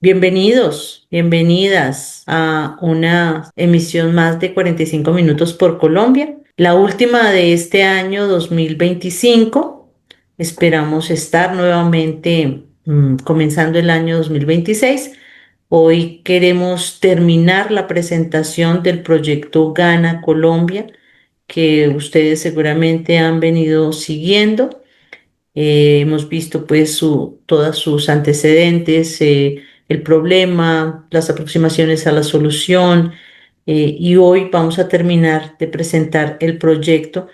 Bienvenidos, bienvenidas a una emisión más de 45 minutos por Colombia, la última de este año 2025. Esperamos estar nuevamente comenzando el año 2026. Hoy queremos terminar la presentación del proyecto Gana Colombia, que ustedes seguramente han venido siguiendo. Hemos visto pues todos sus antecedentes, el problema, las aproximaciones a la solución, y hoy vamos a terminar de presentar el proyecto,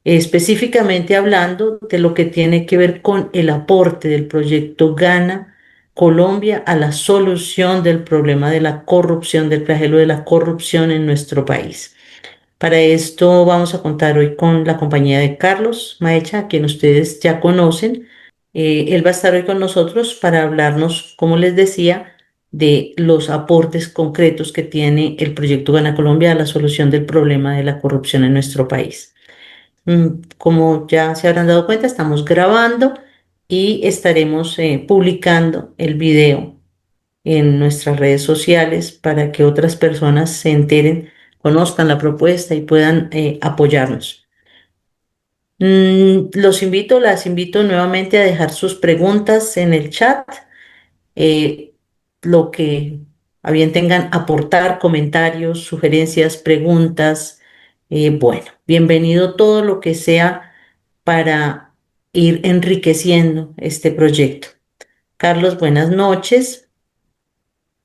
específicamente hablando de lo que tiene que ver con el aporte del proyecto Gana Colombia a la solución del problema de la corrupción, del flagelo de la corrupción en nuestro país. Para esto vamos a contar hoy con la compañía de Carlos Maecha, a quien ustedes ya conocen. Él va a estar hoy con nosotros para hablarnos, como les decía, de los aportes concretos que tiene el proyecto Gana Colombia a la solución del problema de la corrupción en nuestro país. Como ya se habrán dado cuenta, estamos grabando y estaremos publicando el video en nuestras redes sociales para que otras personas se enteren, conozcan la propuesta y puedan apoyarnos. Las invito nuevamente a dejar sus preguntas en el chat, eh, lo que a bien tengan, aportar comentarios, sugerencias, preguntas. Bueno, bienvenido todo lo que sea para ir enriqueciendo este proyecto. Carlos, buenas noches.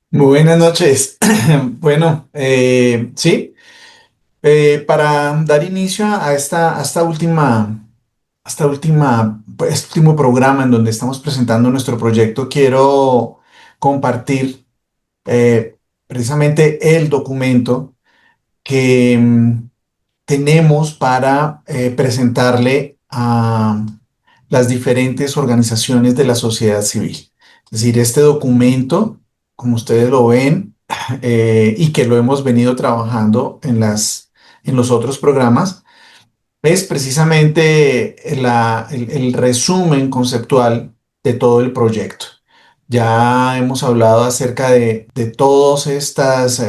Muy buenas noches. Bueno, sí, para dar inicio a este último programa en donde estamos presentando nuestro proyecto, quiero compartir precisamente el documento que tenemos para presentarle a las diferentes organizaciones de la sociedad civil. Es decir, este documento, como ustedes lo ven, y que lo hemos venido trabajando en los otros programas, es precisamente el resumen conceptual de todo el proyecto. Ya hemos hablado acerca de todas estas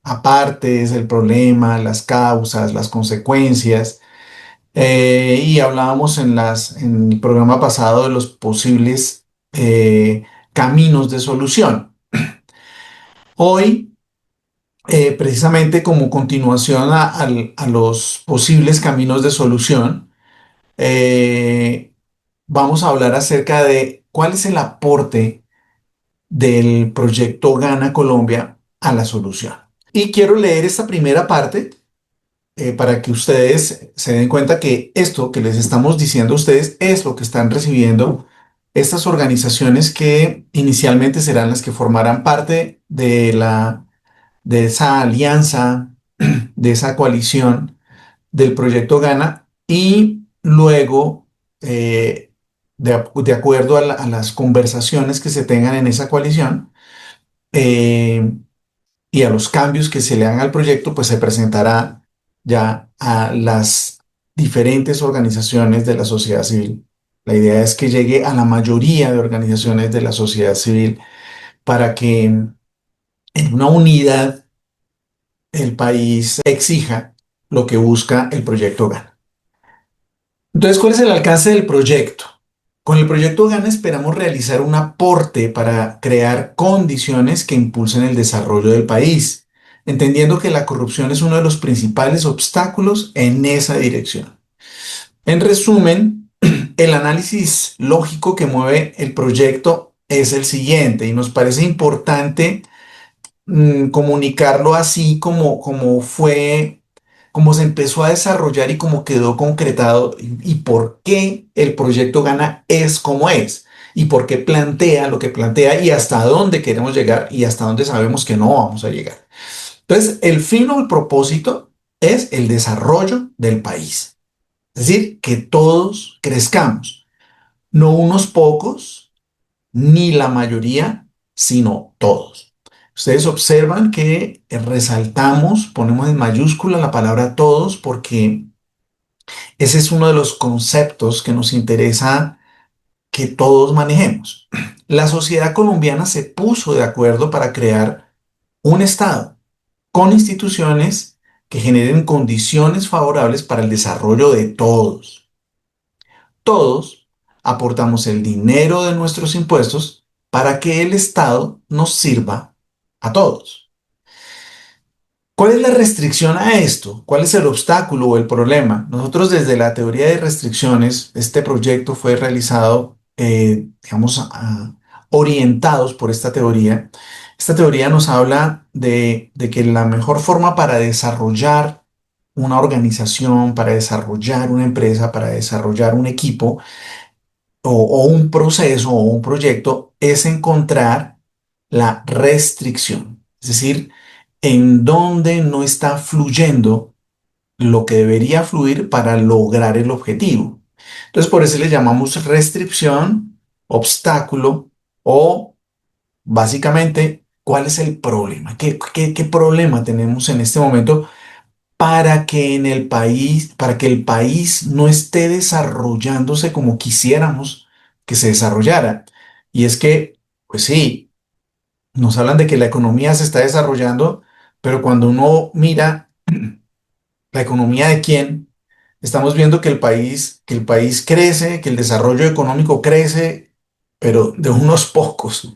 apartes, el problema, las causas, las consecuencias, y hablábamos en el programa pasado de los posibles caminos de solución. Hoy, precisamente como continuación a los posibles caminos de solución, vamos a hablar acerca de cuál es el aporte del proyecto Gana Colombia a la solución. Y quiero leer esta primera parte para que ustedes se den cuenta que esto que les estamos diciendo a ustedes es lo que están recibiendo estas organizaciones que inicialmente serán las que formarán parte de esa alianza, de esa coalición del proyecto Gana, y luego, de acuerdo a las conversaciones que se tengan en esa coalición, eh, y a los cambios que se le hagan al proyecto, pues se presentará ya a las diferentes organizaciones de la sociedad civil. La idea es que llegue a la mayoría de organizaciones de la sociedad civil para que en una unidad el país exija lo que busca el proyecto GAN. Entonces, ¿cuál es el alcance del proyecto? Con el proyecto GAN esperamos realizar un aporte para crear condiciones que impulsen el desarrollo del país, entendiendo que la corrupción es uno de los principales obstáculos en esa dirección. En resumen, el análisis lógico que mueve el proyecto es el siguiente y nos parece importante comunicarlo así como se empezó a desarrollar y como quedó concretado y por qué el proyecto Gana es como es y por qué plantea lo que plantea y hasta dónde queremos llegar y hasta dónde sabemos que no vamos a llegar. Entonces, el fin o el propósito es el desarrollo del país, es decir, que todos crezcamos, no unos pocos ni la mayoría, sino todos. Ustedes observan que resaltamos, ponemos en mayúscula la palabra todos porque ese es uno de los conceptos que nos interesa que todos manejemos. La sociedad colombiana se puso de acuerdo para crear un Estado con instituciones que generen condiciones favorables para el desarrollo de todos. Todos aportamos el dinero de nuestros impuestos para que el Estado nos sirva a todos. ¿Cuál es la restricción a esto? ¿Cuál es el obstáculo o el problema? Nosotros desde la teoría de restricciones, este proyecto fue realizado, digamos, orientados por esta teoría. Esta teoría nos habla de que la mejor forma para desarrollar una organización, para desarrollar una empresa, para desarrollar un equipo o un proceso o un proyecto es encontrar la restricción. Es decir, en donde no está fluyendo lo que debería fluir para lograr el objetivo. Entonces, por eso le llamamos restricción, obstáculo o básicamente, ¿cuál es el problema? ¿Qué problema tenemos en este momento para que en el país, para que el país no esté desarrollándose como quisiéramos que se desarrollara? Y es que, pues sí, nos hablan de que la economía se está desarrollando, pero cuando uno mira la economía de quién, estamos viendo que el país crece, que el desarrollo económico crece, pero de unos pocos.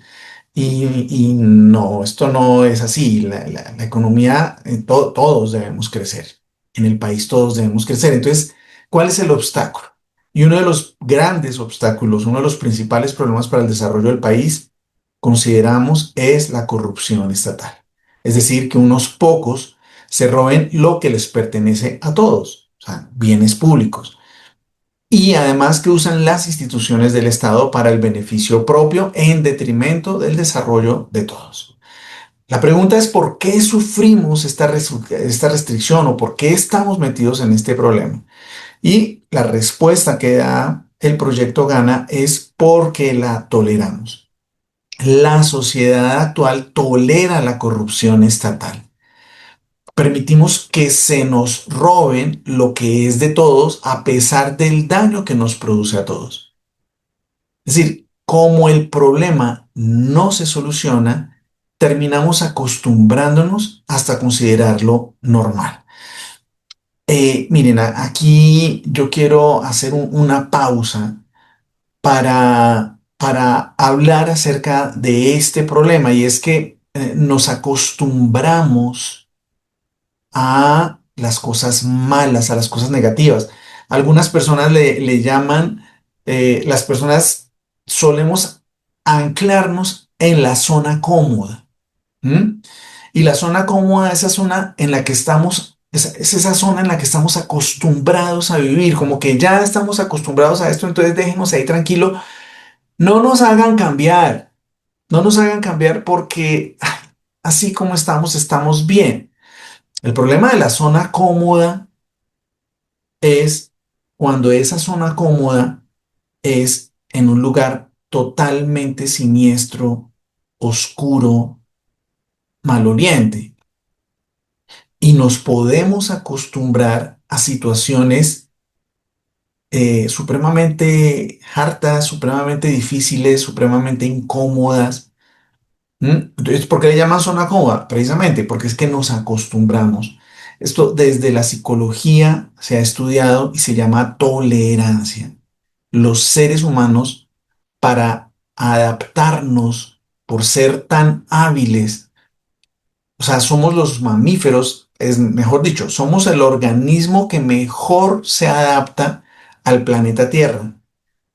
Y no, esto no es así. La economía, todos debemos crecer. En el país todos debemos crecer. Entonces, ¿cuál es el obstáculo? Y uno de los grandes obstáculos, uno de los principales problemas para el desarrollo del país, consideramos, es la corrupción estatal. Es decir, que unos pocos se roben lo que les pertenece a todos, o sea, bienes públicos. Y además que usan las instituciones del Estado para el beneficio propio en detrimento del desarrollo de todos. La pregunta es por qué sufrimos esta restricción o por qué estamos metidos en este problema. Y la respuesta que da el proyecto Gana es porque la toleramos. La sociedad actual tolera la corrupción estatal. Permitimos que se nos roben lo que es de todos a pesar del daño que nos produce a todos. Es decir, como el problema no se soluciona, terminamos acostumbrándonos hasta considerarlo normal. Miren, aquí yo quiero hacer una pausa para hablar acerca de este problema y es que nos acostumbramos a las cosas malas, a las cosas negativas. Algunas personas le llaman, las personas solemos anclarnos en la zona cómoda. ¿M? Y la zona cómoda, esa zona en la que estamos, es esa zona en la que estamos acostumbrados a vivir, como que ya estamos acostumbrados a esto, entonces déjenos ahí tranquilo. No nos hagan cambiar, no nos hagan cambiar porque ay, así como estamos, estamos bien. El problema de la zona cómoda es cuando esa zona cómoda es en un lugar totalmente siniestro, oscuro, maloliente. Y nos podemos acostumbrar a situaciones supremamente hartas, supremamente difíciles, supremamente incómodas. Entonces, ¿por qué le llaman zona cómoda? Precisamente porque es que nos acostumbramos. Esto desde la psicología se ha estudiado y se llama tolerancia. Los seres humanos, para adaptarnos, por ser tan hábiles, o sea, somos los mamíferos, es mejor dicho, somos el organismo que mejor se adapta al planeta Tierra.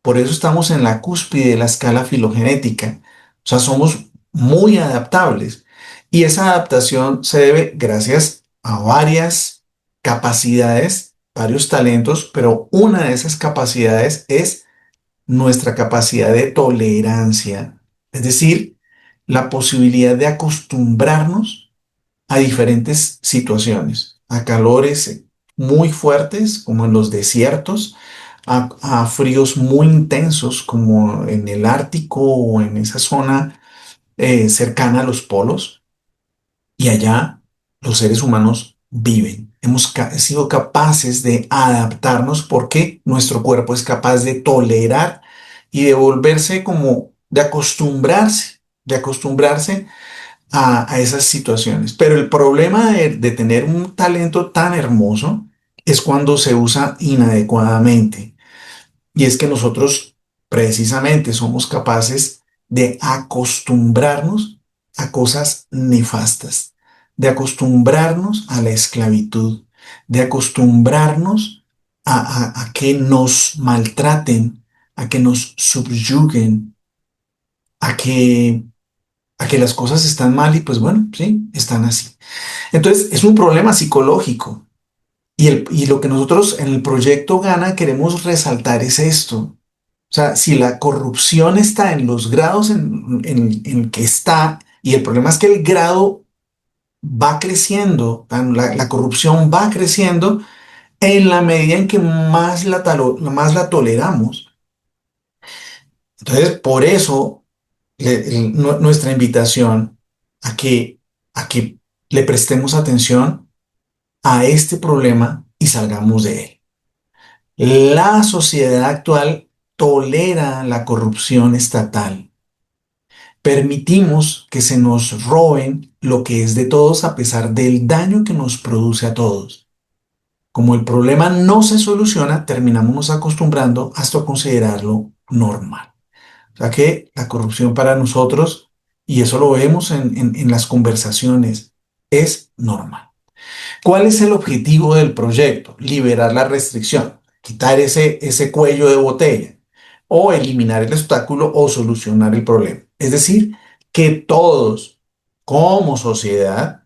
Por eso estamos en la cúspide de la escala filogenética. O sea, somos muy adaptables. Y esa adaptación se debe gracias a varias capacidades, varios talentos, pero una de esas capacidades es nuestra capacidad de tolerancia. Es decir, la posibilidad de acostumbrarnos a diferentes situaciones, a calores muy fuertes como en los desiertos, a fríos muy intensos como en el Ártico o en esa zona cercana a los polos. Y allá los seres humanos viven. Hemos sido capaces de adaptarnos porque nuestro cuerpo es capaz de tolerar y de volverse como de acostumbrarse a esas situaciones. Pero el problema de tener un talento tan hermoso es cuando se usa inadecuadamente. Y es que nosotros precisamente somos capaces de acostumbrarnos a cosas nefastas, de acostumbrarnos a la esclavitud, de acostumbrarnos a que nos maltraten, a que nos subyuguen, a que, a que las cosas están mal y pues bueno, sí, están así. Entonces es un problema psicológico. Y lo que nosotros en el proyecto Gana queremos resaltar es esto. O sea, si la corrupción está en los grados en que está, y el problema es que el grado va creciendo, la corrupción va creciendo en la medida en que más la toleramos. Entonces, por eso nuestra invitación a que le prestemos atención a este problema y salgamos de él. La sociedad actual tolera la corrupción estatal. Permitimos que se nos roben lo que es de todos a pesar del daño que nos produce a todos. Como el problema no se soluciona, terminamos nos acostumbrando hasta considerarlo normal. O sea que la corrupción para nosotros, y eso lo vemos en las conversaciones, es normal. ¿Cuál es el objetivo del proyecto? Liberar la restricción, quitar ese cuello de botella, o eliminar el obstáculo o solucionar el problema. Es decir, que todos, como sociedad,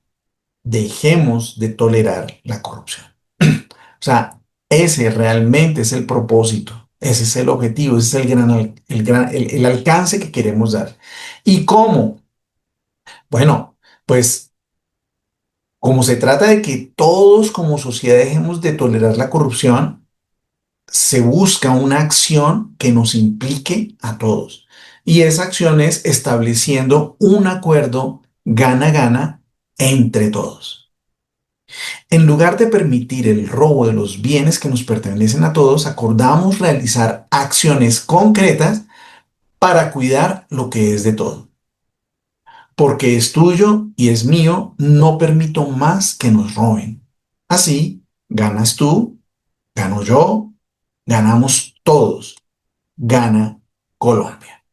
dejemos de tolerar la corrupción. O sea, ese realmente es el propósito, ese es el objetivo, ese es el alcance que queremos dar. ¿Y cómo? Bueno, pues como se trata de que todos como sociedad dejemos de tolerar la corrupción, se busca una acción que nos implique a todos. Y esa acción es estableciendo un acuerdo gana-gana entre todos. En lugar de permitir el robo de los bienes que nos pertenecen a todos, acordamos realizar acciones concretas para cuidar lo que es de todos. Porque es tuyo y es mío, no permito más que nos roben. Así, ganas tú, gano yo, ganamos todos, gana Colombia.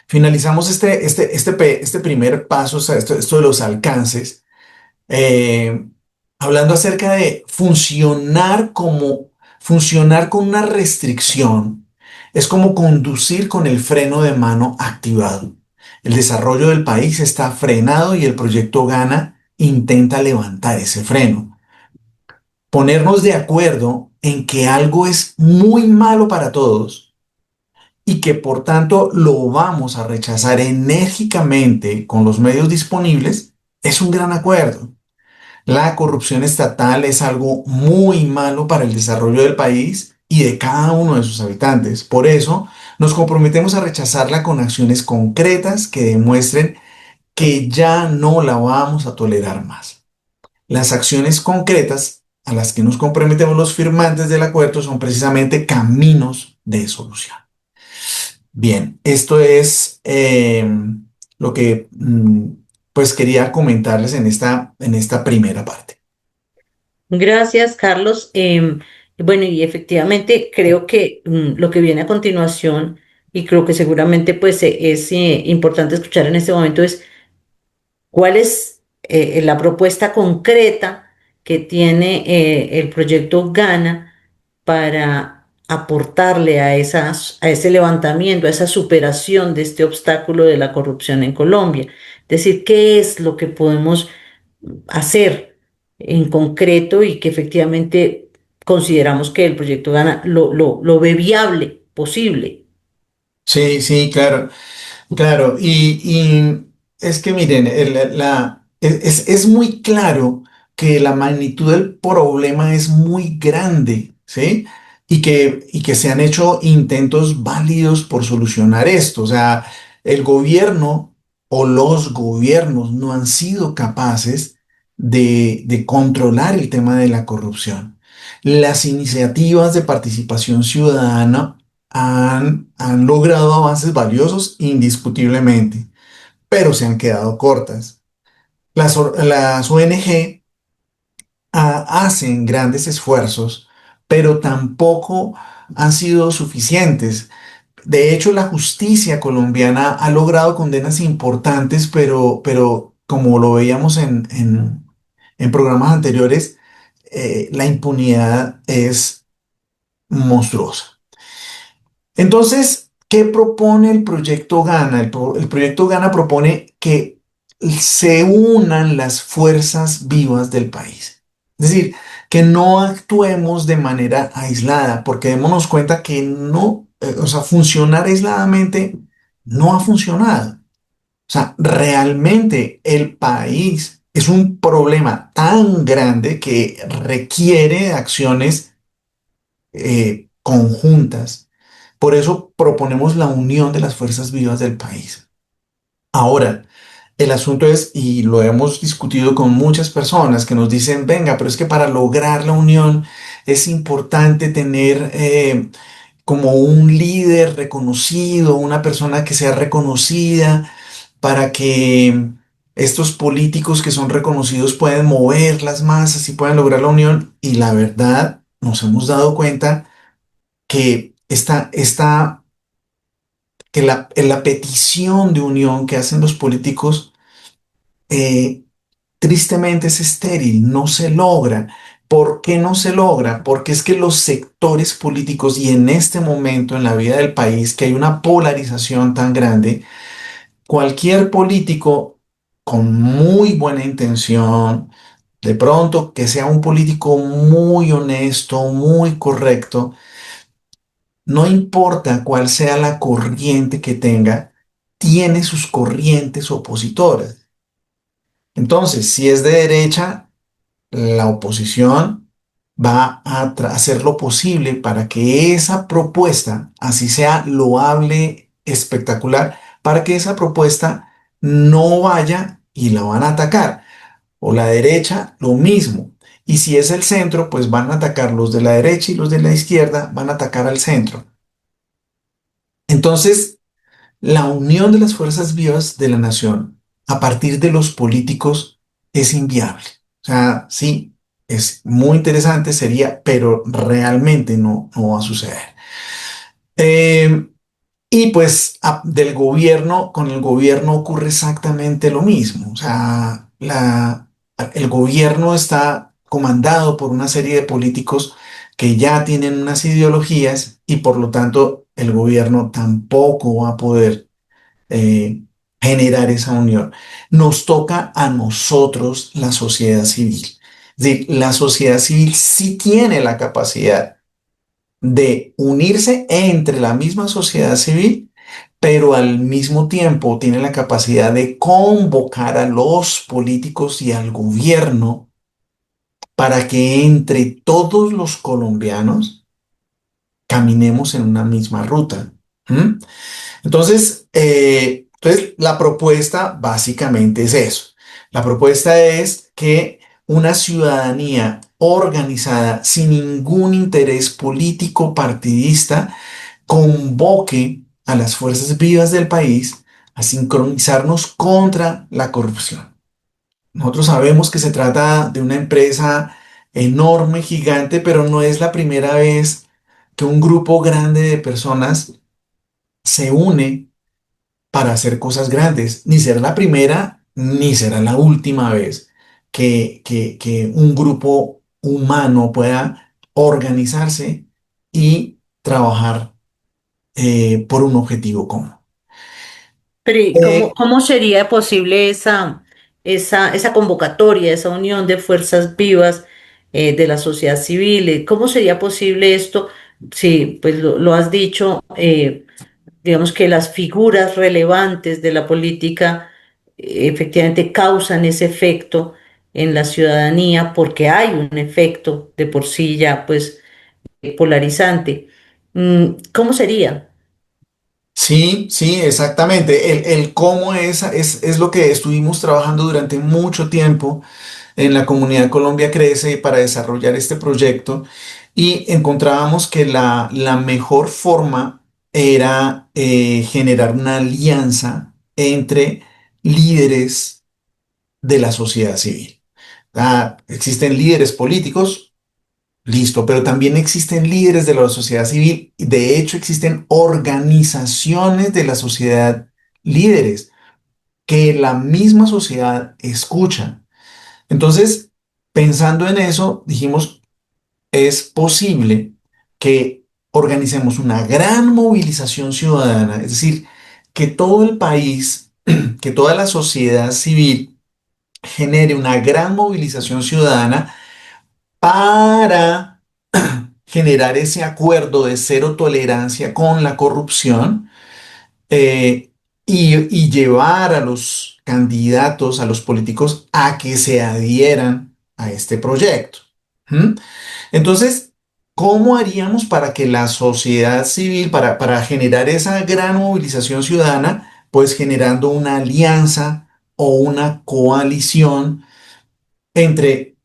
Finalizamos este primer paso, o sea, esto de los alcances, eh, hablando acerca de funcionar con una restricción. Es como conducir con el freno de mano activado. El desarrollo del país está frenado y el proyecto Gana intenta levantar ese freno. Ponernos de acuerdo en que algo es muy malo para todos y que por tanto lo vamos a rechazar enérgicamente con los medios disponibles es un gran acuerdo. La corrupción estatal es algo muy malo para el desarrollo del país y de cada uno de sus habitantes. Por eso, nos comprometemos a rechazarla con acciones concretas que demuestren que ya no la vamos a tolerar más. Las acciones concretas a las que nos comprometemos los firmantes del acuerdo son precisamente caminos de solución. Bien, esto es lo que pues quería comentarles en esta primera parte. Gracias, Carlos. Bueno, y efectivamente creo que lo que viene a continuación, y creo que seguramente pues es importante escuchar en este momento, es cuál es la propuesta concreta que tiene el proyecto Gana para aportarle a ese levantamiento, a esa superación de este obstáculo de la corrupción en Colombia. Es decir, qué es lo que podemos hacer en concreto y que efectivamente consideramos que el proyecto Gana lo ve viable, posible. Sí, sí, claro. Claro, y es que miren, es muy claro que la magnitud del problema es muy grande, ¿sí? Y que se han hecho intentos válidos por solucionar esto. O sea, el gobierno o los gobiernos no han sido capaces de controlar el tema de la corrupción. Las iniciativas de participación ciudadana han logrado avances valiosos indiscutiblemente, pero se han quedado cortas. Las ONG hacen grandes esfuerzos, pero tampoco han sido suficientes. De hecho, la justicia colombiana ha logrado condenas importantes, pero como lo veíamos en programas anteriores, la impunidad es monstruosa. Entonces, ¿qué propone el proyecto Gana? El proyecto Gana propone que se unan las fuerzas vivas del país. Es decir, que no actuemos de manera aislada, porque démonos cuenta que no, o sea, funcionar aisladamente no ha funcionado. O sea, realmente el país es un problema tan grande que requiere acciones conjuntas. Por eso proponemos la unión de las fuerzas vivas del país. Ahora, el asunto es, y lo hemos discutido con muchas personas que nos dicen, venga, pero es que para lograr la unión es importante tener como un líder reconocido, una persona que sea reconocida para que estos políticos que son reconocidos puedan mover las masas y puedan lograr la unión. Y la verdad, nos hemos dado cuenta que la petición de unión que hacen los políticos eh, tristemente es estéril, no se logra. ¿Por qué no se logra? Porque es que los sectores políticos y en este momento en la vida del país, que hay una polarización tan grande, cualquier político con muy buena intención, de pronto que sea un político muy honesto, muy correcto, no importa cuál sea la corriente que tenga, tiene sus corrientes opositoras. Entonces, si es de derecha, la oposición va a hacer lo posible para que esa propuesta, así sea loable, espectacular, para que esa propuesta no vaya y la van a atacar. O la derecha, lo mismo. Y si es el centro, pues van a atacar los de la derecha y los de la izquierda van a atacar al centro. Entonces, la unión de las fuerzas vivas de la nación a partir de los políticos es inviable. O sea, sí, es muy interesante, sería, pero realmente no va a suceder. Eh, y pues del gobierno, con el gobierno ocurre exactamente lo mismo. O sea, el gobierno está comandado por una serie de políticos que ya tienen unas ideologías y por lo tanto el gobierno tampoco va a poder eh, generar esa unión. Nos toca a nosotros, la sociedad civil. Es decir, la sociedad civil sí tiene la capacidad de unirse entre la misma sociedad civil, pero al mismo tiempo tiene la capacidad de convocar a los políticos y al gobierno para que entre todos los colombianos caminemos en una misma ruta. ¿Mm? Entonces, la propuesta básicamente es eso. La propuesta es que una ciudadanía organizada sin ningún interés político partidista convoque a las fuerzas vivas del país a sincronizarnos contra la corrupción. Nosotros sabemos que se trata de una empresa enorme, gigante, pero no es la primera vez que un grupo grande de personas se une para hacer cosas grandes. Ni será la primera, ni será la última vez que un grupo humano pueda organizarse y trabajar por un objetivo común. Pero ¿y cómo, Eh, cómo sería posible esa convocatoria, esa unión de fuerzas vivas de la sociedad civil? ¿Cómo sería posible esto? Sí, pues lo has dicho, digamos que las figuras relevantes de la política efectivamente causan ese efecto en la ciudadanía porque hay un efecto de por sí ya pues polarizante. ¿Cómo sería? sí, sí, exactamente. El cómo es lo que estuvimos trabajando durante mucho tiempo en la comunidad Colombia Crece para desarrollar este proyecto y encontrábamos que la mejor forma era generar una alianza entre líderes de la sociedad civil. Existen líderes políticos, listo, pero también existen líderes de la sociedad civil. De hecho, existen organizaciones de la sociedad, líderes que la misma sociedad escucha. Entonces, pensando en eso, dijimos, es posible que organicemos una gran movilización ciudadana, es decir, que todo el país, que toda la sociedad civil genere una gran movilización ciudadana para generar ese acuerdo de cero tolerancia con la corrupción, eh, y llevar a los candidatos, a los políticos, a que se adhieran a este proyecto. ¿Mm? Entonces, ¿cómo haríamos para que la sociedad civil, para generar esa gran movilización ciudadana, pues generando una alianza o una coalición entre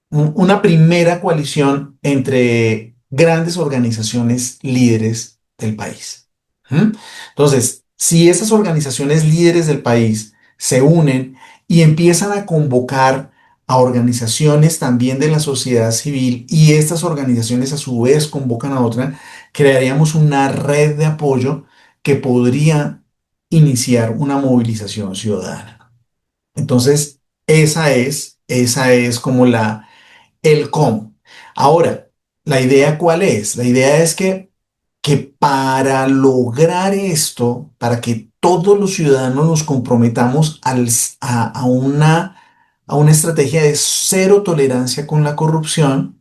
una primera coalición entre grandes organizaciones líderes del país? ¿Mm? Entonces, si esas organizaciones líderes del país se unen y empiezan a convocar a organizaciones también de la sociedad civil y estas organizaciones a su vez convocan a otras, crearíamos una red de apoyo que podría iniciar una movilización ciudadana. Entonces, esa es como el cómo. Ahora, ¿la idea cuál es? La idea es que para lograr esto, para que todos los ciudadanos nos comprometamos a una estrategia de cero tolerancia con la corrupción,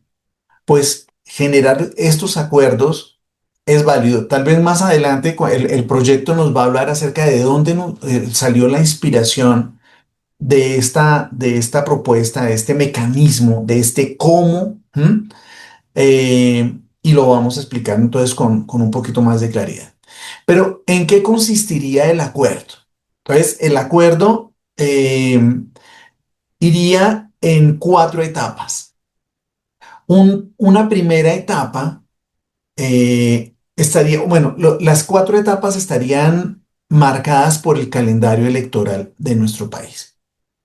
pues generar estos acuerdos es válido. Tal vez más adelante el proyecto nos va a hablar acerca de dónde salió la inspiración de esta propuesta, de este mecanismo, de este cómo. ¿M? Y lo vamos a explicar entonces con un poquito más de claridad. Pero, ¿en qué consistiría el acuerdo? Entonces, el acuerdo iría en cuatro etapas. Una primera etapa estaría, bueno, las cuatro etapas estarían marcadas por el calendario electoral de nuestro país.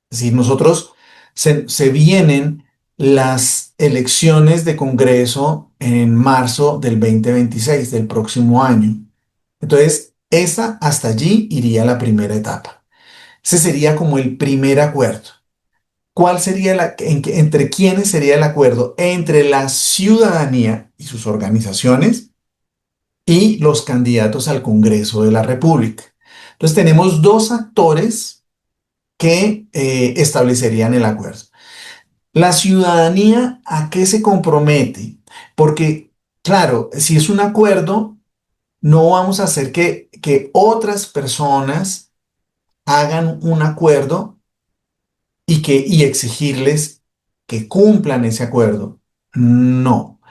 Es decir, nosotros se vienen las elecciones de Congreso en marzo del 2026 del próximo año. Entonces, esa hasta allí iría la primera etapa. Ese sería como el primer acuerdo. ¿Cuál sería entre quiénes sería el acuerdo? Entre la ciudadanía y sus organizaciones y los candidatos al Congreso de la República. Entonces, tenemos dos actores que establecerían el acuerdo. La ciudadanía, ¿a qué se compromete? Porque, claro, si es un acuerdo, no vamos a hacer que otras personas hagan un acuerdo y exigirles que cumplan ese acuerdo. No.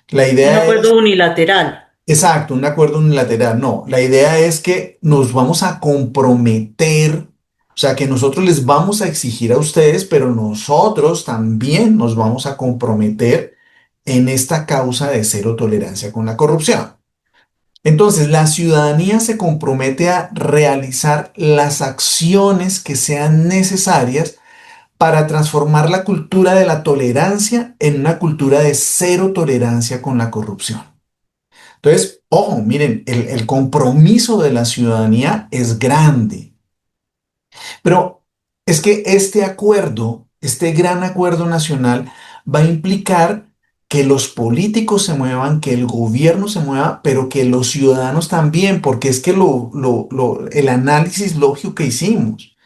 La Un idea es, acuerdo unilateral. exacto, un acuerdo unilateral. No. La idea es que nos vamos a comprometer, o sea, que nosotros les vamos a exigir a ustedes, pero nosotros también nos vamos a comprometer en esta causa de cero tolerancia con la corrupción. Entonces, la ciudadanía se compromete a realizar las acciones que sean necesarias para transformar la cultura de la tolerancia en una cultura de cero tolerancia con la corrupción. Entonces, ojo, miren, el compromiso de la ciudadanía es grande, pero es que este acuerdo, este gran acuerdo nacional, va a implicar que los políticos se muevan, que el gobierno se mueva, pero que los ciudadanos también, porque es que el análisis lógico que hicimos,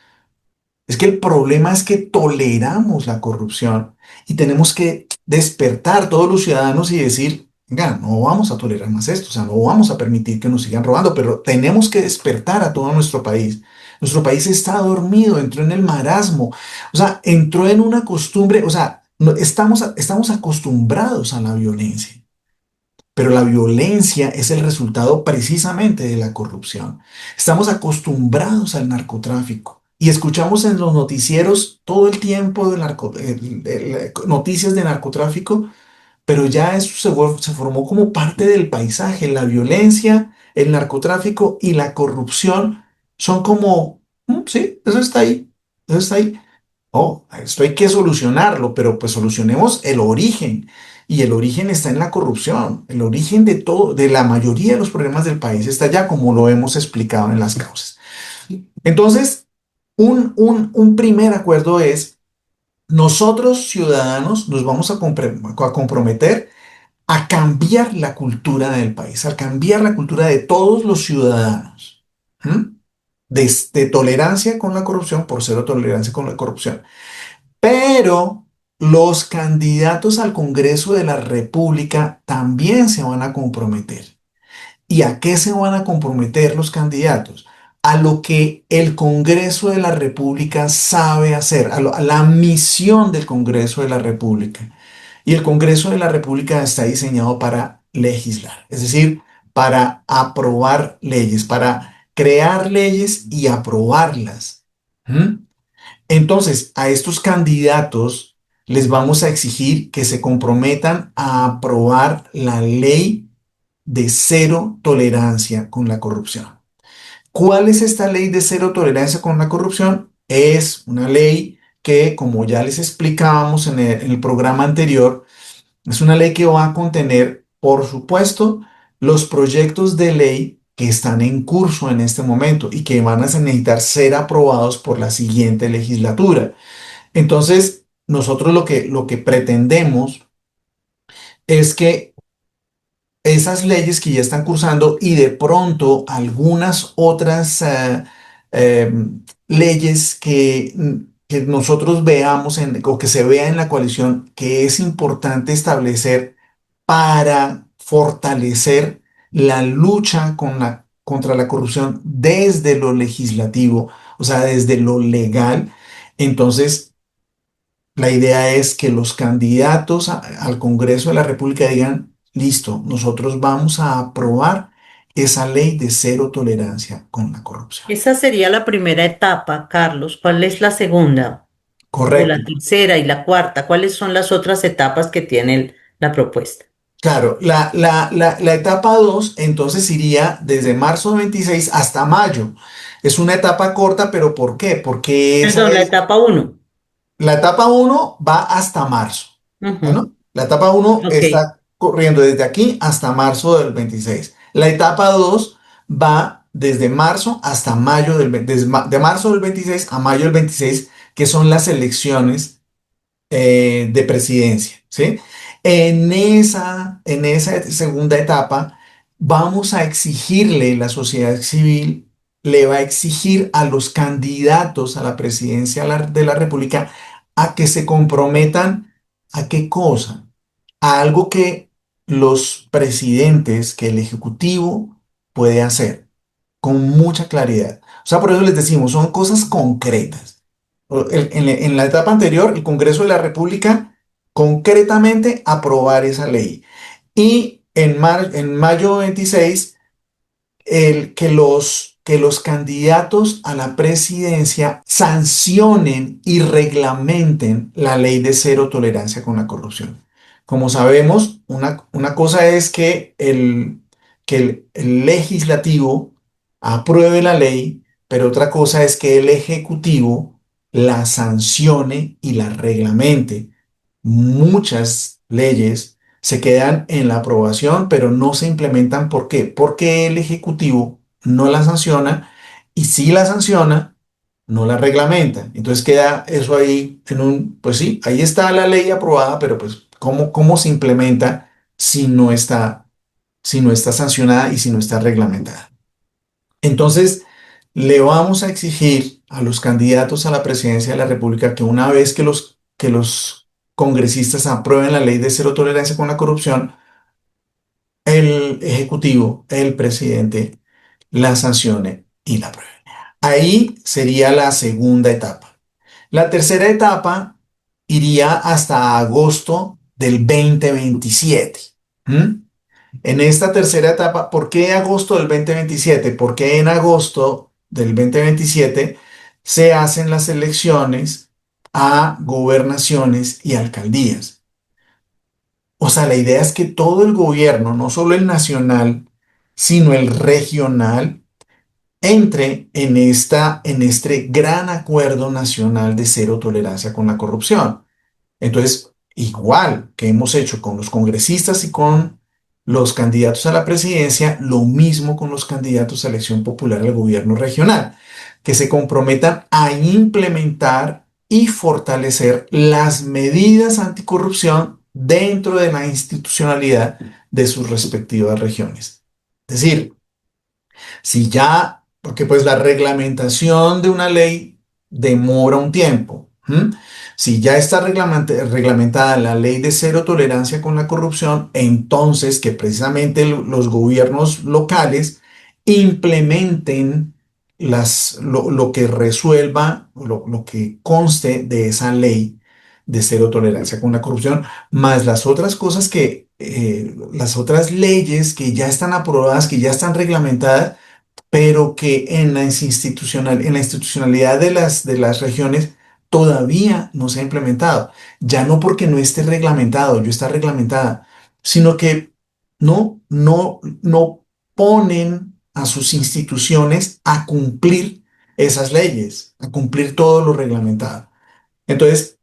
es que el problema es que toleramos la corrupción y tenemos que despertar todos los ciudadanos y decir, venga, no vamos a tolerar más esto, o sea, no vamos a permitir que nos sigan robando, pero tenemos que despertar a todo nuestro país. Nuestro país está dormido, entró en el marasmo, o sea, entró en una costumbre, o sea, estamos acostumbrados a la violencia. Pero la violencia es el resultado precisamente de la corrupción. Estamos acostumbrados al narcotráfico y escuchamos en los noticieros todo el tiempo noticias de narcotráfico, pero ya eso se formó como parte del paisaje. La violencia, el narcotráfico y la corrupción son como, sí, eso está ahí, eso está ahí. Oh, esto hay que solucionarlo, pero pues solucionemos el origen. Y el origen está en la corrupción. El origen de todo, de la mayoría de los problemas del país está allá, como lo hemos explicado en las causas. Entonces, un primer acuerdo es, nosotros ciudadanos nos vamos a comprometer a cambiar la cultura del país, a cambiar la cultura de todos los ciudadanos. ¿Mm? De tolerancia con la corrupción por cero tolerancia con la corrupción. Pero los candidatos al Congreso de la República también se van a comprometer. ¿Y a qué se van a comprometer los candidatos? A lo que el Congreso de la República sabe hacer, a la misión del Congreso de la República. Y el Congreso de la República está diseñado para legislar, es decir, para aprobar leyes, para crear leyes y aprobarlas. ¿Mm? Entonces, a estos candidatos les vamos a exigir que se comprometan a aprobar la ley de cero tolerancia con la corrupción. ¿Cuál es esta ley de cero tolerancia con la corrupción? Es una ley que, como ya les explicábamos en el programa anterior, es una ley que va a contener, por supuesto, los proyectos de ley que están en curso en este momento y que van a necesitar ser aprobados por la siguiente legislatura. Entonces, nosotros lo que pretendemos es que esas leyes que ya están cursando y de pronto algunas otras eh, leyes que nosotros veamos o que se vea en la coalición que es importante establecer para fortalecer la lucha contra la corrupción desde lo legislativo, o sea, desde lo legal. Entonces, la idea es que los candidatos al Congreso de la República digan, listo, nosotros vamos a aprobar esa ley de cero tolerancia con la corrupción. Esa sería la primera etapa, Carlos. ¿Cuál es la segunda? O Correcto. la tercera y la cuarta. ¿Cuáles son las otras etapas que tiene la propuesta? Claro, la etapa 2 entonces iría desde marzo 26 hasta mayo. Es una etapa corta, pero ¿por qué? Porque esa Perdón, la es, etapa uno. la etapa uno va hasta marzo. Ujú. Bueno, la etapa uno Ok. está corriendo desde aquí hasta marzo del 26. La etapa 2 va desde marzo hasta mayo de marzo del 26 a mayo del 26, que son las elecciones de presidencia, ¿sí? En esa segunda etapa vamos a exigirle, la sociedad civil le va a exigir a los candidatos a la presidencia de la República a que se comprometan a qué cosa, a algo que los presidentes, que el Ejecutivo puede hacer con mucha claridad. O sea, por eso les decimos, son cosas concretas. En la etapa anterior, el Congreso de la República concretamente aprobar esa ley. Y en mayo 26 que los candidatos a la presidencia sancionen y reglamenten la ley de cero tolerancia con la corrupción. Como sabemos, una cosa es que el legislativo apruebe la ley, pero otra cosa es que el ejecutivo la sancione y la reglamente. Muchas leyes se quedan en la aprobación, pero no se implementan. ¿Por qué? Porque el Ejecutivo no la sanciona y si la sanciona, no la reglamenta. Entonces queda eso ahí pues sí, ahí está la ley aprobada, pero pues ¿cómo se implementa si no está sancionada y si no está reglamentada? Entonces, le vamos a exigir a los candidatos a la presidencia de la República que una vez que los congresistas aprueben la ley de cero tolerancia con la corrupción, el Ejecutivo, el presidente, la sancione y la apruebe. Ahí sería la segunda etapa. La tercera etapa iría hasta agosto del 2027. ¿Mm? En esta tercera etapa, ¿por qué agosto del 2027? Porque en agosto del 2027 se hacen las elecciones a gobernaciones y alcaldías. O sea, la idea es que todo el gobierno, no solo el nacional, sino el regional, entre en este gran acuerdo nacional de cero tolerancia con la corrupción. Entonces, igual que hemos hecho con los congresistas y con los candidatos a la presidencia, lo mismo con los candidatos a elección popular al gobierno regional, que se comprometan a implementar y fortalecer las medidas anticorrupción dentro de la institucionalidad de sus respectivas regiones. Es decir, si ya, porque pues la reglamentación de una ley demora un tiempo. ¿M? Si ya está reglamentada la ley de cero tolerancia con la corrupción, entonces que precisamente los gobiernos locales implementen lo que resuelva, lo que conste de esa ley de cero tolerancia con la corrupción, más las otras cosas las otras leyes que ya están aprobadas, que ya están reglamentadas, pero que en la institucionalidad de las regiones todavía no se ha implementado. Ya no porque no esté reglamentado, yo está reglamentada, sino que no ponen a sus instituciones a cumplir esas leyes, a cumplir todo lo reglamentado. Entonces,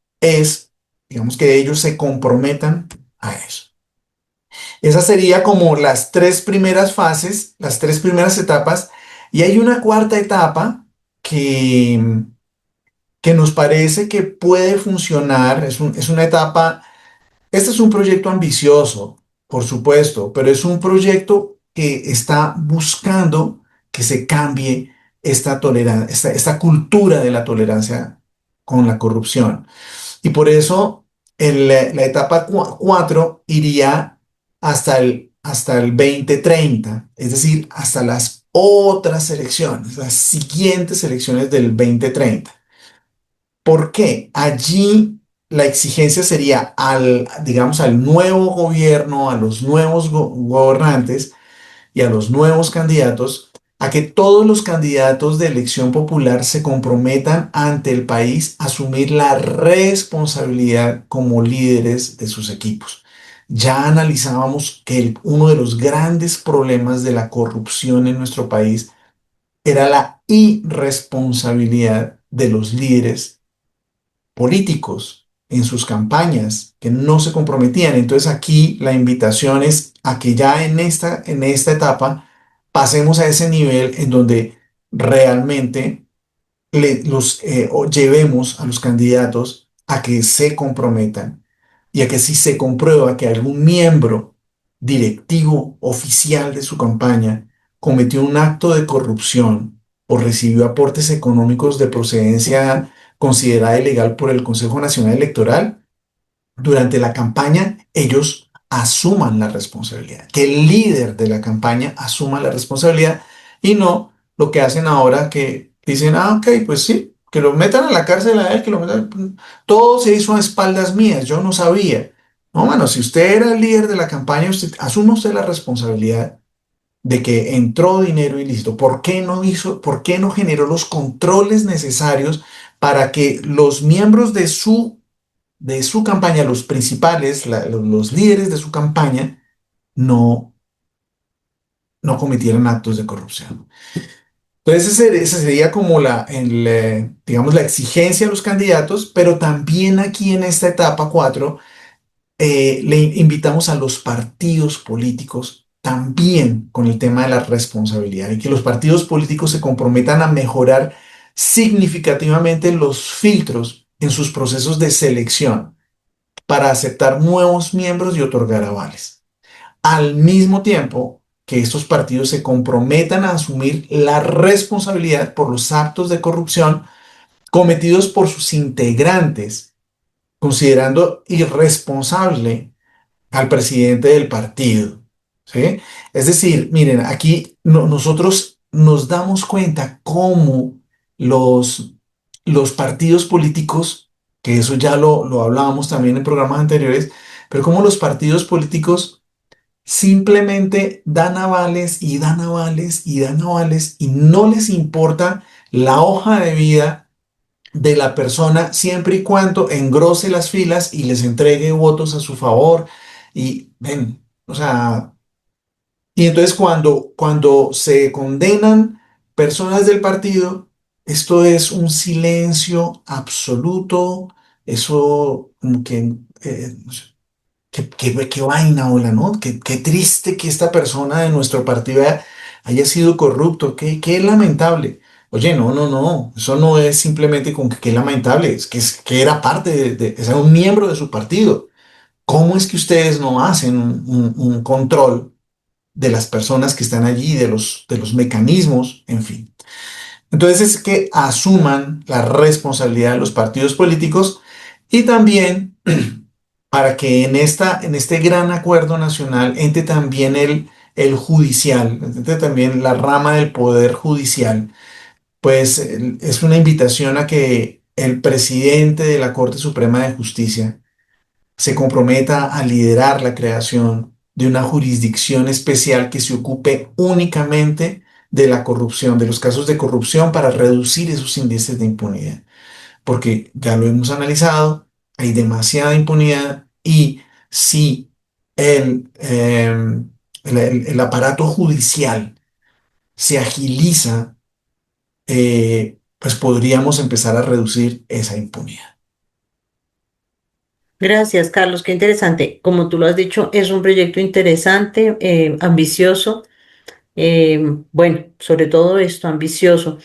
digamos que ellos se comprometan a eso. Esas sería como las tres primeras fases, las tres primeras etapas. Y hay una cuarta etapa que, que nos parece que puede funcionar. Es una etapa, este es un proyecto ambicioso, por supuesto, pero es un proyecto que está buscando que se cambie esta tolerancia, esta cultura de la tolerancia con la corrupción. Y por eso la etapa 4 iría hasta el 2030, es decir, hasta las otras elecciones, las siguientes elecciones del 2030. ¿Por qué? Allí la exigencia sería digamos, al nuevo gobierno, a los nuevos gobernantes, y a los nuevos candidatos a que todos los candidatos de elección popular se comprometan ante el país a asumir la responsabilidad como líderes de sus equipos. Ya analizábamos que uno de los grandes problemas de la corrupción en nuestro país era la irresponsabilidad de los líderes políticos en sus campañas que no se comprometían. Entonces aquí la invitación es a que ya en esta etapa pasemos a ese nivel en donde realmente llevemos a los candidatos a que se comprometan y a que si se comprueba que algún miembro directivo oficial de su campaña cometió un acto de corrupción o recibió aportes económicos de procedencia considerada ilegal por el Consejo Nacional Electoral, durante la campaña ellos asuman la responsabilidad, que el líder de la campaña asuma la responsabilidad y no lo que hacen ahora que dicen, ok, pues sí, que lo metan a la cárcel a él, que lo metan, todo se hizo a espaldas mías, yo no sabía. No, bueno, si usted era el líder de la campaña, usted asuma usted la responsabilidad de que entró dinero ilícito. ¿Por qué no hizo, por qué no generó los controles necesarios para que los miembros de su campaña, los principales, los líderes de su campaña, no, no cometieran actos de corrupción? Entonces, esa sería como digamos, la exigencia a los candidatos, pero también aquí en esta etapa 4 le invitamos a los partidos políticos también con el tema de la responsabilidad y que los partidos políticos se comprometan a mejorar significativamente los filtros en sus procesos de selección para aceptar nuevos miembros y otorgar avales. Al mismo tiempo que estos partidos se comprometan a asumir la responsabilidad por los actos de corrupción cometidos por sus integrantes, considerando irresponsable al presidente del partido. ¿Sí? Es decir, miren, aquí nosotros nos damos cuenta cómo los, los partidos políticos, que eso ya lo hablábamos también en programas anteriores, pero cómo los partidos políticos simplemente dan avales y dan avales y dan avales y no les importa la hoja de vida de la persona siempre y cuando engrose las filas y les entregue votos a su favor Y ven, o sea, y entonces cuando se condenan personas del partido, esto es un silencio absoluto, eso como que, no sé, qué vaina, hola, ¿no? Qué triste que esta persona de nuestro partido haya sido corrupto, qué lamentable. Oye, no, eso no es simplemente con que qué lamentable, que era parte era un miembro de su partido. ¿Cómo es que ustedes no hacen un control de las personas que están allí, de los mecanismos, en fin? Entonces es que asuman la responsabilidad de los partidos políticos y también para que en este gran acuerdo nacional entre también el judicial, entre también la rama del poder judicial, pues es una invitación a que el presidente de la Corte Suprema de Justicia se comprometa a liderar la creación de una jurisdicción especial que se ocupe únicamente de la corrupción, de los casos de corrupción para reducir esos índices de impunidad. Porque ya lo hemos analizado, hay demasiada impunidad y si el aparato judicial se agiliza, pues podríamos empezar a reducir esa impunidad. Gracias, Carlos. Qué interesante. Como tú lo has dicho, es un proyecto interesante, ambicioso. Bueno, sobre todo esto, ambicioso.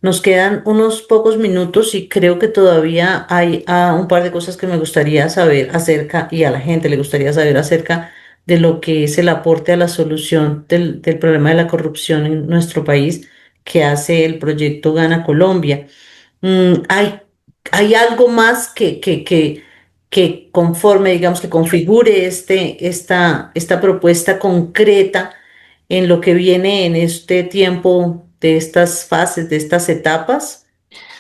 Nos quedan unos pocos minutos y creo que todavía hay un par de cosas que me gustaría saber acerca y a la gente le gustaría saber acerca de lo que es el aporte a la solución del problema de la corrupción en nuestro país que hace el proyecto Gana Colombia. Hay algo más que conforme, digamos, que configure esta propuesta concreta en lo que viene en este tiempo de estas fases, de estas etapas.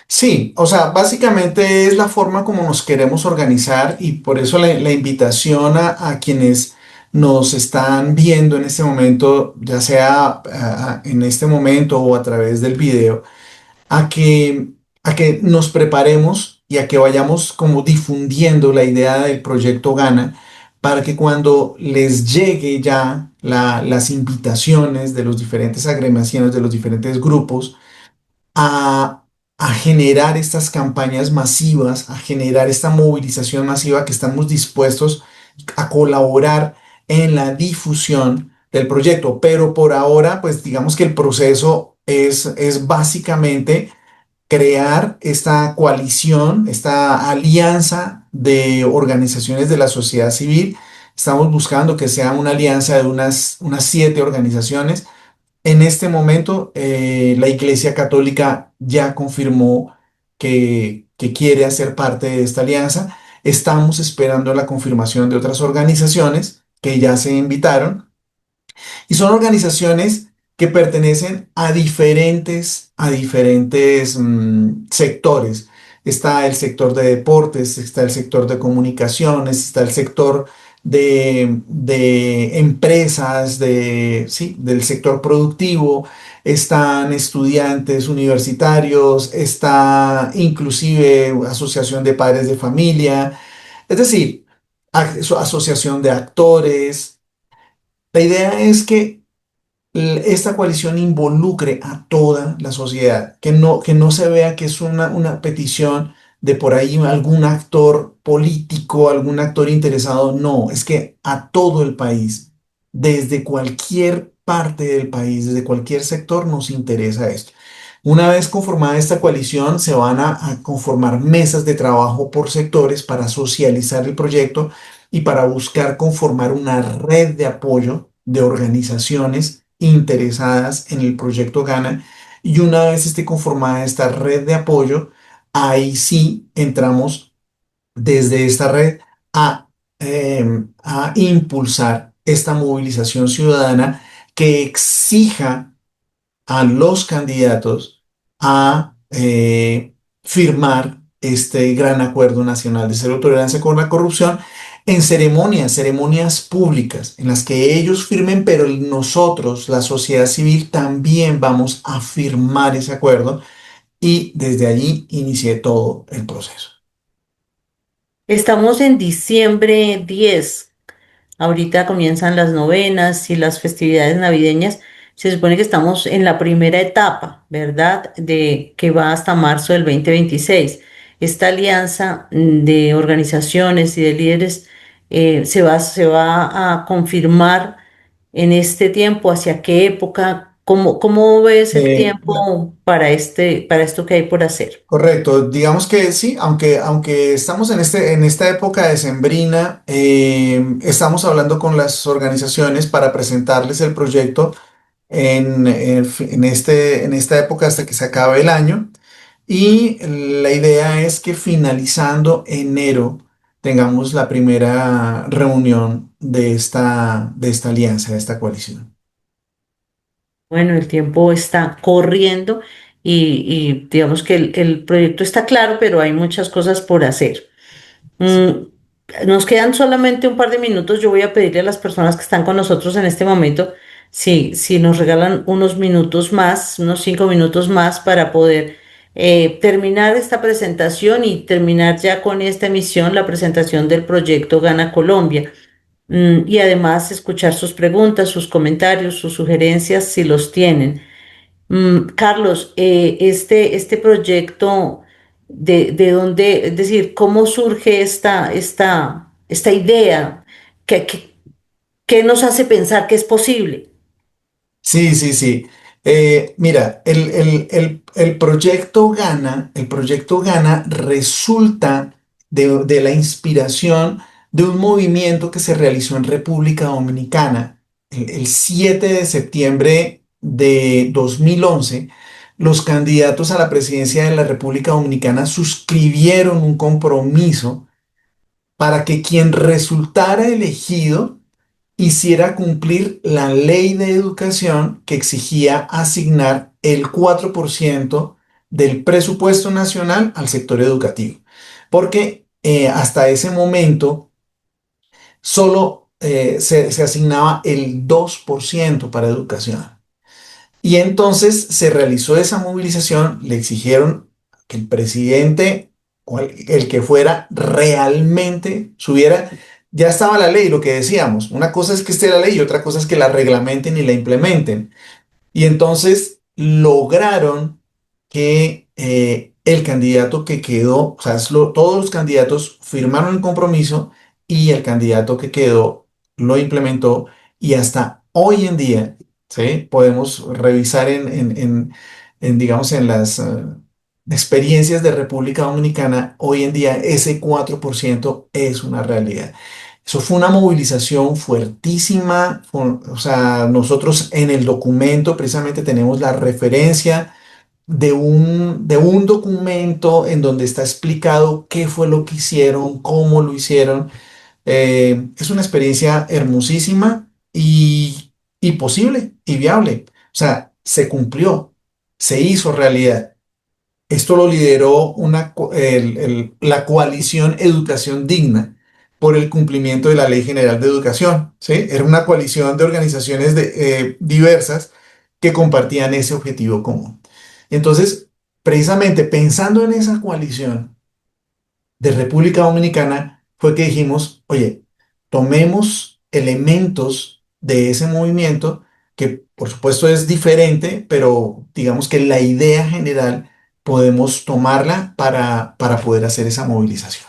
Sí, o sea, básicamente es la forma como nos queremos organizar y por eso la invitación a quienes nos están viendo en este momento, ya sea en este momento o a través del video, a que, a que nos preparemos y a que vayamos como difundiendo la idea del proyecto Gana para que cuando les llegue ya las invitaciones de los diferentes agremiaciones, de los diferentes grupos, a, a generar estas campañas masivas, a generar esta movilización masiva que estamos dispuestos a colaborar en la difusión del proyecto. Pero por ahora, pues digamos que el proceso es básicamente crear esta coalición, esta alianza de organizaciones de la sociedad civil. Estamos buscando que sea una alianza de unas 7 organizaciones. En este momento, la Iglesia Católica ya confirmó que quiere hacer parte de esta alianza. Estamos esperando la confirmación de otras organizaciones que ya se invitaron y son organizaciones que pertenecen a diferentes sectores. Está el sector de deportes, está el sector de comunicaciones, está el sector de empresas, sí, del sector productivo, están estudiantes universitarios, está inclusive asociación de padres de familia, es decir, asociación de actores. La idea es que esta coalición involucre a toda la sociedad, que no se vea que es una petición de por ahí algún actor político, algún actor interesado. No, es que a todo el país, desde cualquier parte del país, desde cualquier sector, nos interesa esto. Una vez conformada esta coalición, se van a conformar mesas de trabajo por sectores para socializar el proyecto y para buscar conformar una red de apoyo de organizaciones interesadas en el proyecto Gana. Y una vez esté conformada esta red de apoyo, ahí sí entramos desde esta red a impulsar esta movilización ciudadana que exija a los candidatos a firmar este gran acuerdo nacional de cero tolerancia con la corrupción en ceremonias públicas, en las que ellos firmen, pero nosotros, la sociedad civil, también vamos a firmar ese acuerdo y desde allí inicie todo el proceso. Estamos en diciembre 10. ahorita comienzan las novenas y las festividades navideñas. Se supone que estamos en la primera etapa, ¿verdad? De que va hasta marzo del 2026. Esta alianza de organizaciones y de líderes se va a confirmar en este tiempo. ¿Hacia qué época? ¿Cómo ves el No, tiempo para para esto que hay por hacer? correcto, digamos que sí, aunque estamos en esta época decembrina, estamos hablando con las organizaciones para presentarles el proyecto en esta época hasta que se acabe el año. Y la idea es que finalizando enero tengamos la primera reunión de esta alianza, de esta coalición. Bueno, el tiempo está corriendo y digamos que el proyecto está claro, pero hay muchas cosas por hacer. Mm, Nos quedan solamente un par de minutos. Yo voy a pedirle a las personas que están con nosotros en este momento si nos regalan unos minutos más, unos 5 minutos más para poder terminar esta presentación y terminar ya con esta emisión, la presentación del proyecto Gana Colombia. Y además escuchar sus preguntas, sus comentarios, sus sugerencias, si los tienen. Carlos, este proyecto, de dónde, es decir, cómo surge esta idea? ¿Qué, qué nos hace pensar que es posible? Sí, sí, sí. Mira, el proyecto Gana resulta de la inspiración de un movimiento que se realizó en República Dominicana el 7 de septiembre de 2011. Los candidatos a la presidencia de la República Dominicana suscribieron un compromiso para que quien resultara elegido hiciera cumplir la ley de educación que exigía asignar el 4% del presupuesto nacional al sector educativo. Porque hasta ese momento solo se asignaba el 2% para educación. Y entonces se realizó esa movilización, le exigieron que el presidente, o el que fuera, realmente subiera. Ya estaba la ley, lo que decíamos. Una cosa es que esté la ley y otra cosa es que la reglamenten y la implementen. Y entonces lograron que el candidato que quedó, o sea, todos los candidatos firmaron el compromiso y el candidato que quedó lo implementó y hasta hoy en día, ¿sí? Podemos revisar digamos, en las experiencias de República Dominicana, hoy en día ese 4% es una realidad. Eso fue una movilización fuertísima. O sea, nosotros en el documento precisamente tenemos la referencia de un documento en donde está explicado qué fue lo que hicieron, cómo lo hicieron. Es una experiencia hermosísima y posible y viable. O sea, se cumplió, se hizo realidad. Esto lo lideró la coalición Educación Digna por el cumplimiento de la Ley General de Educación, ¿sí? Era una coalición de organizaciones diversas que compartían ese objetivo común. Entonces, precisamente pensando en esa coalición de República Dominicana, fue que dijimos, oye, tomemos elementos de ese movimiento, que por supuesto es diferente, pero digamos que la idea general podemos tomarla para poder hacer esa movilización.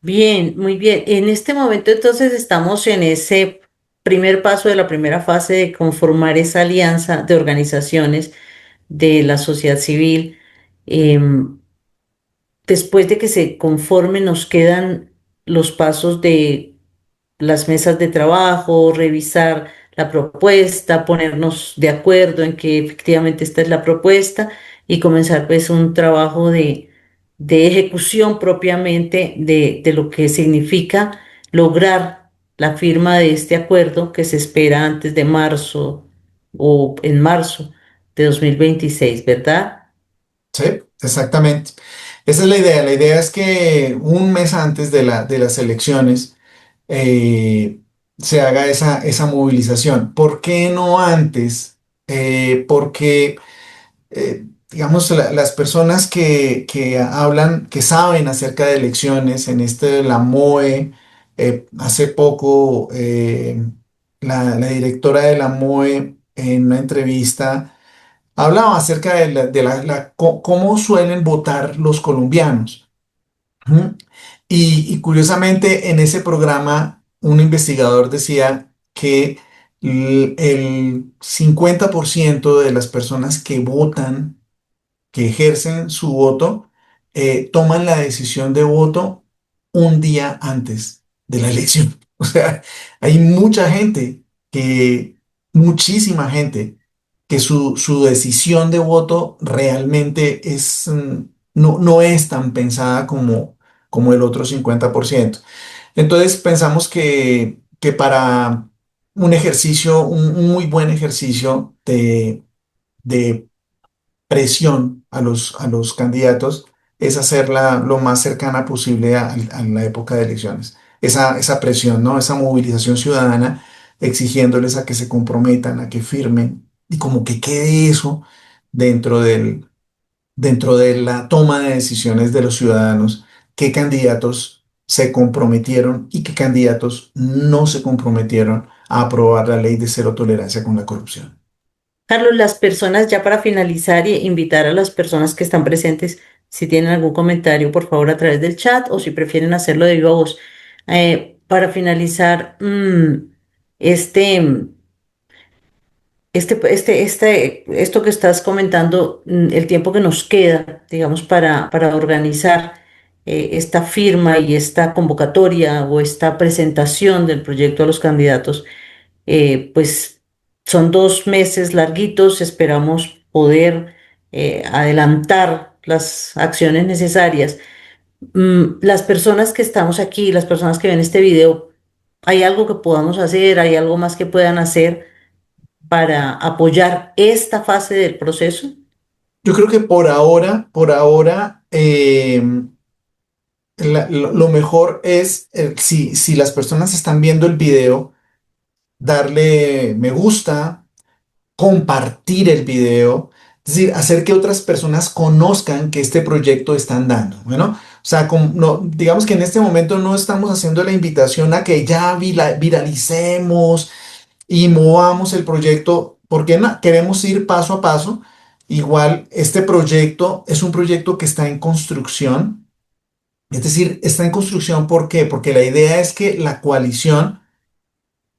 Bien, muy bien. En este momento entonces estamos en ese primer paso de la primera fase de conformar esa alianza de organizaciones de la sociedad civil. Em, Después de que se conforme, nos quedan los pasos de las mesas de trabajo, revisar la propuesta, ponernos de acuerdo en que efectivamente esta es la propuesta y comenzar pues un trabajo de ejecución propiamente de lo que significa lograr la firma de este acuerdo que se espera antes de marzo o en marzo de 2026, ¿verdad? Sí, exactamente. Esa es la idea. La idea es que un mes antes de las elecciones se haga esa movilización. ¿Por qué no antes? Porque digamos, las personas que hablan, que saben acerca de elecciones, en este, la MOE, Hace poco, la directora de la MOE en una entrevista hablaba acerca de, cómo suelen votar los colombianos. Ujú. Y curiosamente, en ese programa, un investigador decía que el 50% de las personas que votan, que ejercen su voto, toman la decisión de voto un día antes de la elección. O sea, hay mucha gente muchísima gente, que su decisión de voto realmente no es tan pensada como el otro 50%. Entonces pensamos que para un ejercicio, un muy buen ejercicio de presión a los candidatos es hacerla lo más cercana posible a la época de elecciones. Esa presión, ¿no? Esa movilización ciudadana exigiéndoles a que se comprometan, a que firmen y como que quede eso dentro dentro de la toma de decisiones de los ciudadanos, qué candidatos se comprometieron y qué candidatos no se comprometieron a aprobar la ley de cero tolerancia con la corrupción. Carlos, las personas, ya para finalizar y invitar a las personas que están presentes, si tienen algún comentario, por favor, a través del chat o si prefieren hacerlo de viva voz. Para finalizar, este, esto que estás comentando, el tiempo que nos queda, digamos, para organizar esta firma y esta convocatoria o esta presentación del proyecto a los candidatos, pues son 2 meses larguitos, esperamos poder adelantar las acciones necesarias. Las personas que estamos aquí, las personas que ven este video, ¿hay algo que podamos hacer? ¿Hay algo más que puedan hacer para apoyar esta fase del proceso? Yo creo que por ahora, lo mejor es, si las personas están viendo el video, darle me gusta, compartir el video, es decir, hacer que otras personas conozcan que este proyecto está andando. Bueno, o sea, no, digamos que en este momento no estamos haciendo la invitación a que ya viralicemos y movamos el proyecto, porque queremos ir paso a paso. Igual, este proyecto es un proyecto que está en construcción, es decir, está en construcción. ¿Por qué? Porque la idea es que la coalición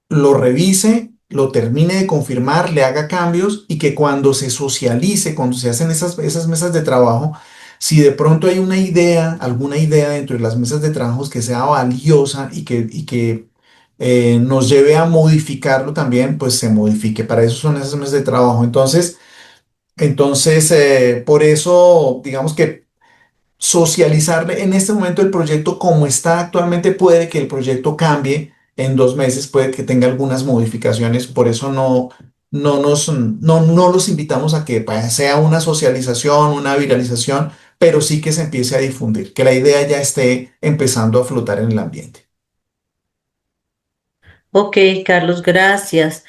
lo revise, lo termine de confirmar, le haga cambios y que cuando se socialice, cuando se hacen esas mesas de trabajo, si de pronto hay una idea, alguna idea dentro de las mesas de trabajo que sea valiosa y que nos lleve a modificarlo también, pues se modifique. Para eso son esas mesas de trabajo. Entonces, por eso, digamos que socializarle en este momento el proyecto como está actualmente, puede que el proyecto cambie en 2 meses, puede que tenga algunas modificaciones, por eso no los invitamos a que sea una socialización, una viralización, pero sí que se empiece a difundir, que la idea ya esté empezando a flotar en el ambiente. Ok, Carlos, gracias.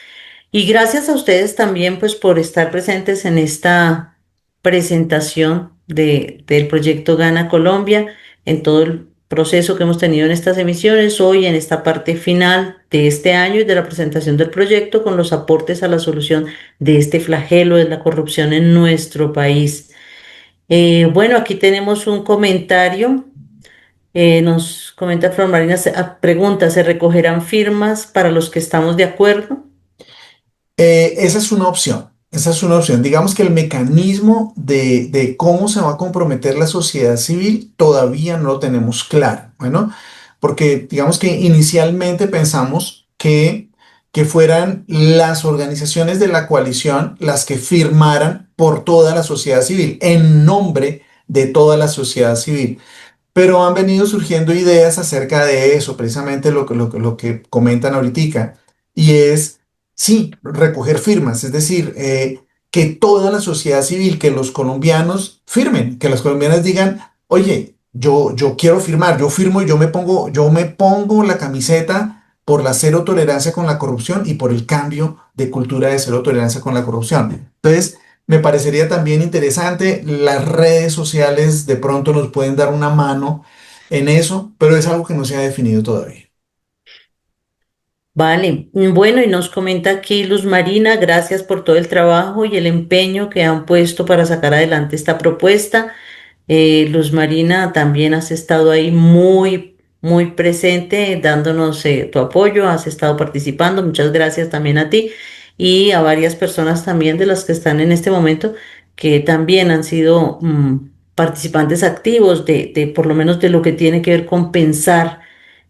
Y gracias a ustedes también, pues, por estar presentes en esta presentación del proyecto Gana Colombia, en todo el proceso que hemos tenido en estas emisiones, hoy en esta parte final de este año y de la presentación del proyecto con los aportes a la solución de este flagelo de la corrupción en nuestro país. Bueno, aquí tenemos un comentario. Nos comenta Flor Marina, pregunta, ¿se recogerán firmas para los que estamos de acuerdo? Esa es una opción. Esa es una opción. Digamos que el mecanismo de cómo se va a comprometer la sociedad civil todavía no lo tenemos claro. Bueno, porque digamos que inicialmente pensamos que fueran las organizaciones de la coalición las que firmaran por toda la sociedad civil, en nombre de toda la sociedad civil. Pero han venido surgiendo ideas acerca de eso, precisamente lo que comentan ahorita, y es, sí, recoger firmas, es decir, que toda la sociedad civil, que los colombianos firmen, que los colombianos digan, oye, yo quiero firmar, yo firmo y yo me pongo la camiseta por la cero tolerancia con la corrupción y por el cambio de cultura de cero tolerancia con la corrupción. Entonces, me parecería también interesante, las redes sociales de pronto nos pueden dar una mano en eso, pero es algo que no se ha definido todavía. Vale, bueno, y nos comenta aquí Luz Marina, gracias por todo el trabajo y el empeño que han puesto para sacar adelante esta propuesta. Luz Marina, también has estado ahí muy presente, dándonos tu apoyo, has estado participando. Muchas gracias también a ti y a varias personas también de las que están en este momento que también han sido participantes activos de por lo menos de lo que tiene que ver con pensar,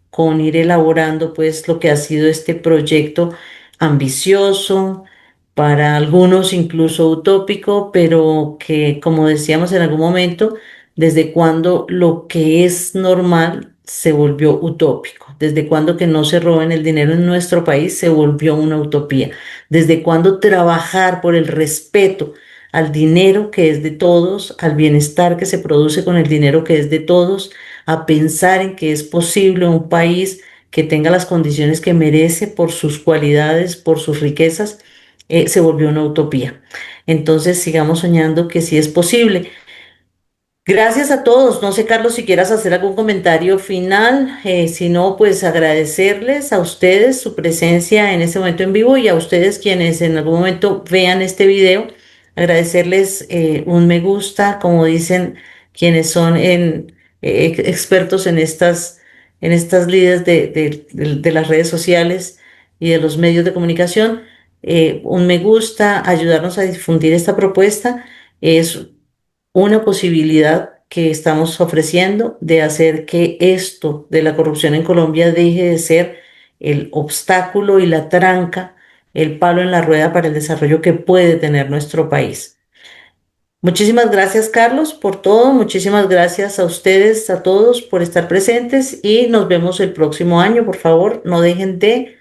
con ir elaborando pues lo que ha sido este proyecto ambicioso, para algunos incluso utópico, pero que como decíamos en algún momento, desde cuando lo que es normal se volvió utópico, desde cuando que no se roben el dinero en nuestro país se volvió una utopía, desde cuando trabajar por el respeto al dinero que es de todos, al bienestar que se produce con el dinero que es de todos, a pensar en que es posible un país que tenga las condiciones que merece por sus cualidades, por sus riquezas, se volvió una utopía. Entonces sigamos soñando que sí es posible. Gracias a todos. No sé, Carlos, si quieras hacer algún comentario final. Si no, pues agradecerles a ustedes su presencia en este momento en vivo y a ustedes quienes en algún momento vean este video. Agradecerles un me gusta, como dicen quienes son expertos en estas líderes de las redes sociales y de los medios de comunicación. Un me gusta, ayudarnos a difundir esta propuesta. Es una posibilidad que estamos ofreciendo de hacer que esto de la corrupción en Colombia deje de ser el obstáculo y la tranca, el palo en la rueda para el desarrollo que puede tener nuestro país. Muchísimas gracias, Carlos, por todo. Muchísimas gracias a ustedes, a todos, por estar presentes y nos vemos el próximo año. Por favor, no dejen de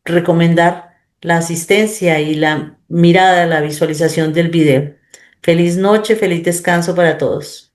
recomendar la asistencia y la mirada, la visualización del video. Feliz noche, feliz descanso para todos.